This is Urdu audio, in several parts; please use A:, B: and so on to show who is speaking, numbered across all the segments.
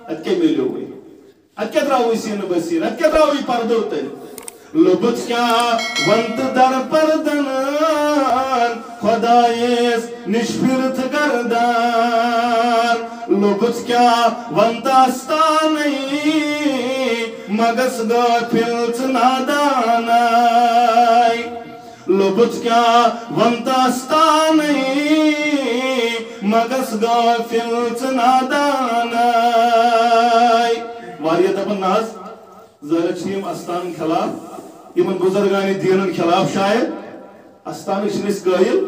A: اتکے ملیوئی اتکے دراوی سین بسیر اتکے دراوی پردو تل لبت کیا ونت در پردنان خدایس نشپرت گردان لبت کیا ونت استانی مگس غافلت نادانائی لبت کیا ونت استانی مگس غافلت نادانائی واریہ دپن ناز ظاہر چھیم استان خلاف یمن بزرگانی دینن خلاف شاید استان چھنس قائل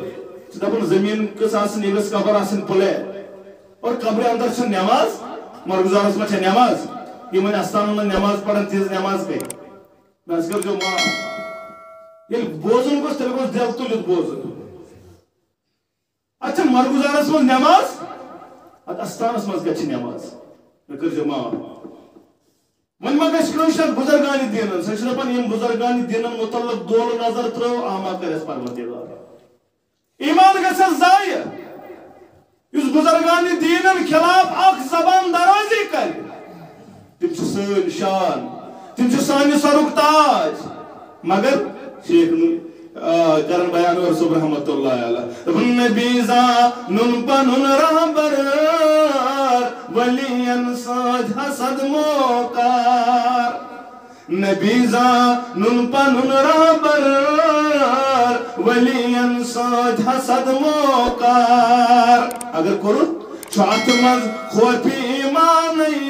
A: دپن زمین کس آسن یلس قبر آسن پلے اور قبر اندر چھن نماز مرگزارس میں چھن نماز یمن استانن میں نماز پڑھن تیز نماز گئی میں کر جو ماں یہ بوزن کو تیل کو دل تلت بوزن اچھا مرگزارس میں نماز استانس میں گچھ نماز میں کر جو ماں من ما گژھِ کٲنٛسہِ بُزرگانہِ دیٖنن سۄ چھِ دپان یِم بُزرگانہِ دیٖنن مُتعلق دولہٕ نظر ترٛٲو آما کَرٮ۪س پروردگار ایٖمان گژھٮ۪س ضایہِ یُس بُزرگانہِ دیٖنن خلاف اکھ زبان درازی کرِ تِم چھِ سٲنۍ شان تِم چھِ سانہِ سرُک تاج مگر شیخ کرن بیان ورسوب رحمت اللہ علیہ نبی زانُن پنُن رہبر ولین ساج حسد موکار نبی زانُن پنُن رہبر ولین ساج حسد موکار اگر کرو چھات مز خوفی ایمانی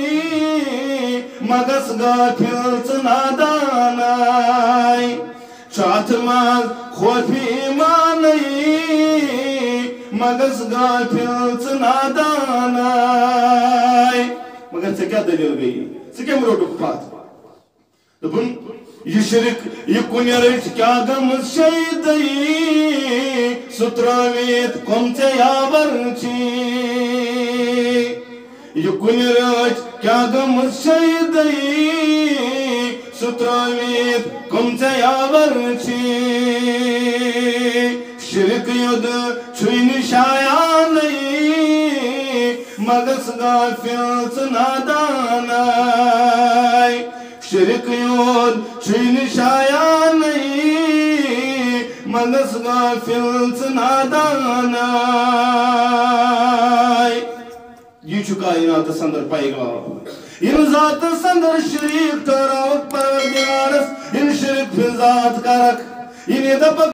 A: مگس غافل ژٕ نادانائی چھات مز خوفی ایمانی مگس غافل ژٕ نادانائی مگر ژےٚ کیٛاہ دلیل گٔیی ژٕ کٔمۍ روٚٹُکھ پتھ دوٚپُن یہ شرک یہ کُنہِ رٔٹۍ کیٛاہ گٔمٕژ شیٖدٲیی سُہ ترٛٲوِتھ کۄم ژےٚ یاورچی یہ کُنہِ رٔٹۍ کیٛاہ گٔمٕژ شیٖدٲیی سُہ ترٛٲوِتھ کۄم ژےٚ یاورچی شرک یوٚد چھُے نہٕ شایانٕے مگس غافل ژٕ نادانائی شرک یوٚد چھُے نہٕ شایانٕے مگس غافل ژٕ نادانائی یہ چھُ کائناتس اندر پیغام یم ذاتس اندر شریک ٹھہراوکھ پروردگارس یم شرک فی ذات کرکھ یہ دپکھ